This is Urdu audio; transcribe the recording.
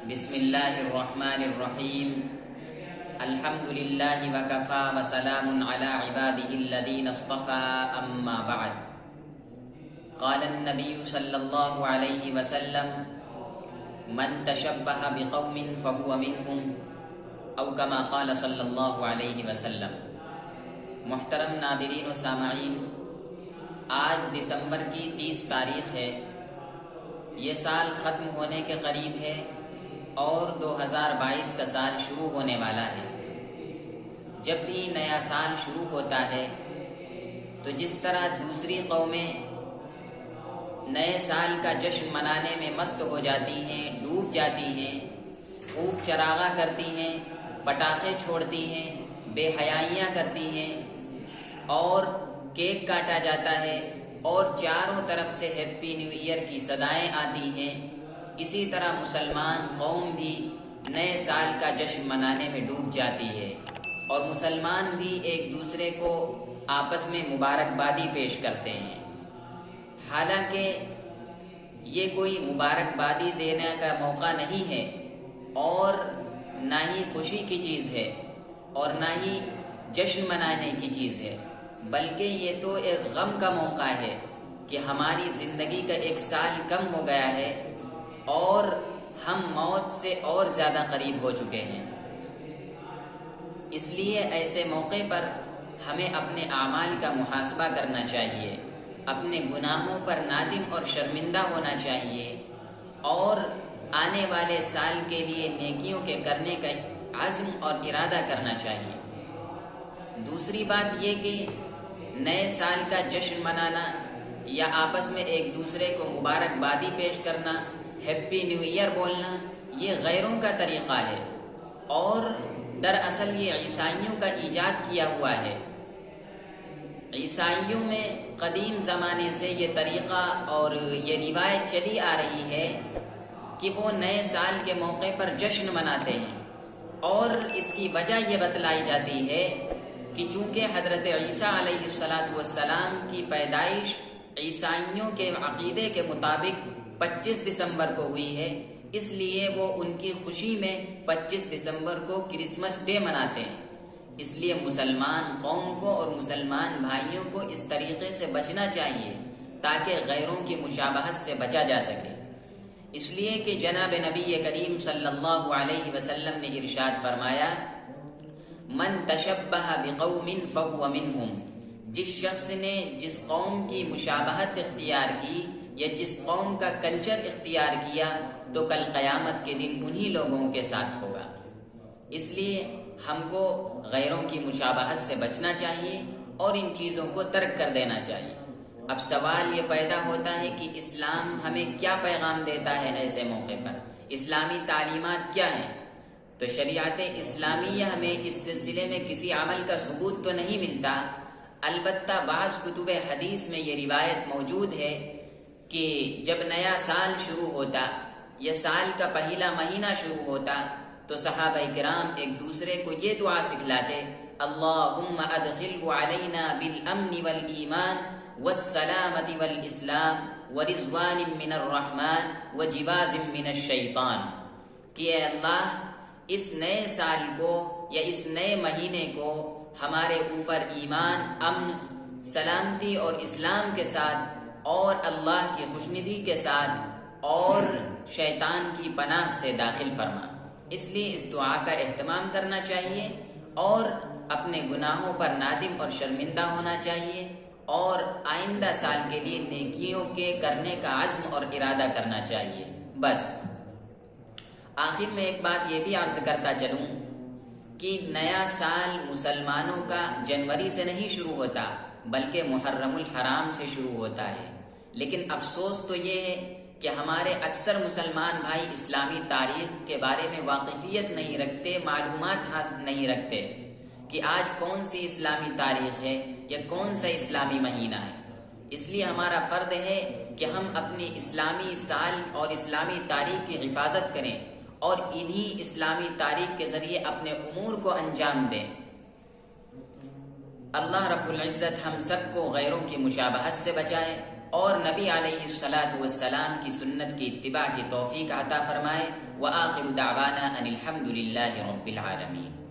بسم اللہ الرحمن الرحیم الحمد للہ وکفا وسلام علی عباده الذین اصطفى اما بعد قال النبی صلی اللہ علیہ وسلم من تشبہ بقوم فهو منهم او کما قال صلی اللہ علیہ وسلم۔ محترم ناظرین و سامعین، آج دسمبر کی 30 تاریخ ہے۔ یہ سال ختم ہونے کے قریب ہے اور 2022 کا سال شروع ہونے والا ہے۔ جب بھی نیا سال شروع ہوتا ہے تو جس طرح دوسری قومیں نئے سال کا جشن منانے میں مست ہو جاتی ہیں، ڈوب جاتی ہیں، خوب چراغاں کرتی ہیں، پٹاخے چھوڑتی ہیں، بے حیائیاں کرتی ہیں اور کیک کاٹا جاتا ہے اور چاروں طرف سے ہیپی نیو ایئر کی صدائیں آتی ہیں، اسی طرح مسلمان قوم بھی نئے سال کا جشن منانے میں ڈوب جاتی ہے اور مسلمان بھی ایک دوسرے کو آپس میں مبارکبادی پیش کرتے ہیں۔ حالانکہ یہ کوئی مبارکبادی دینے کا موقع نہیں ہے اور نہ ہی خوشی کی چیز ہے اور نہ ہی جشن منانے کی چیز ہے، بلکہ یہ تو ایک غم کا موقع ہے کہ ہماری زندگی کا ایک سال کم ہو گیا ہے اور ہم موت سے اور زیادہ قریب ہو چکے ہیں۔ اس لیے ایسے موقع پر ہمیں اپنے اعمال کا محاسبہ کرنا چاہیے، اپنے گناہوں پر نادم اور شرمندہ ہونا چاہیے اور آنے والے سال کے لیے نیکیوں کے کرنے کا عزم اور ارادہ کرنا چاہیے۔ دوسری بات یہ کہ نئے سال کا جشن منانا یا آپس میں ایک دوسرے کو مبارکبادی پیش کرنا، ہیپی نیو ایئر بولنا، یہ غیروں کا طریقہ ہے اور دراصل یہ عیسائیوں کا ایجاد کیا ہوا ہے۔ عیسائیوں میں قدیم زمانے سے یہ طریقہ اور یہ روایت چلی آ رہی ہے کہ وہ نئے سال کے موقع پر جشن مناتے ہیں اور اس کی وجہ یہ بتلائی جاتی ہے کہ چونکہ حضرت عیسیٰ علیہ السلام کی پیدائش عیسائیوں کے عقیدے کے مطابق 25 دسمبر کو ہوئی ہے، اس لیے وہ ان کی خوشی میں 25 دسمبر کو کرسمس ڈے مناتے ہیں۔ اس لیے مسلمان قوم کو اور مسلمان بھائیوں کو اس طریقے سے بچنا چاہیے تاکہ غیروں کی مشابہت سے بچا جا سکے۔ اس لیے کہ جناب نبی کریم صلی اللہ علیہ وسلم نے ارشاد فرمایا، من تشبہ بقوم فهو منهم، جس شخص نے جس قوم کی مشابہت اختیار کی یا جس قوم کا کلچر اختیار کیا تو کل قیامت کے دن انہی لوگوں کے ساتھ ہوگا۔ اس لیے ہم کو غیروں کی مشابہت سے بچنا چاہیے اور ان چیزوں کو ترک کر دینا چاہیے۔ اب سوال یہ پیدا ہوتا ہے کہ اسلام ہمیں کیا پیغام دیتا ہے ایسے موقع پر، اسلامی تعلیمات کیا ہیں؟ تو شریعت اسلامیہ ہمیں اس سلسلے میں کسی عمل کا ثبوت تو نہیں ملتا، البتہ بعض کتب حدیث میں یہ روایت موجود ہے کہ جب نیا سال شروع ہوتا یا سال کا پہلا مہینہ شروع ہوتا تو صحابہ کرام ایک دوسرے کو یہ دعا سکھلاتے، اللہم ادخلہ علینا بالامن والایمان والسلامت والاسلام ورضوان من الرحمن وجواز من الشیطان، کہ اے اللہ اس نئے سال کو یا اس نئے مہینے کو ہمارے اوپر ایمان، امن، سلامتی اور اسلام کے ساتھ اور اللہ کی خوشندی کے ساتھ اور شیطان کی پناہ سے داخل فرما۔ اس لیے اس دعا کا اہتمام کرنا چاہیے اور اپنے گناہوں پر نادم اور شرمندہ ہونا چاہیے اور آئندہ سال کے لیے نیکیوں کے کرنے کا عزم اور ارادہ کرنا چاہیے۔ بس آخر میں ایک بات یہ بھی عرض کرتا چلوں کہ نیا سال مسلمانوں کا جنوری سے نہیں شروع ہوتا بلکہ محرم الحرام سے شروع ہوتا ہے، لیکن افسوس تو یہ ہے کہ ہمارے اکثر مسلمان بھائی اسلامی تاریخ کے بارے میں واقفیت نہیں رکھتے، معلومات حاصل نہیں رکھتے کہ آج کون سی اسلامی تاریخ ہے یا کون سا اسلامی مہینہ ہے۔ اس لیے ہمارا فرض ہے کہ ہم اپنی اسلامی سال اور اسلامی تاریخ کی حفاظت کریں اور انہی اسلامی تاریخ کے ذریعے اپنے امور کو انجام دیں۔ اللہ رب العزت ہم سب کو غیروں کی مشابہت سے بچائے اور نبی علیہ الصلاۃ والسلام کی سنت کی اتباع کی توفیق عطا فرمائے۔ وآخر دعوانا ان الحمد للہ رب العالمین۔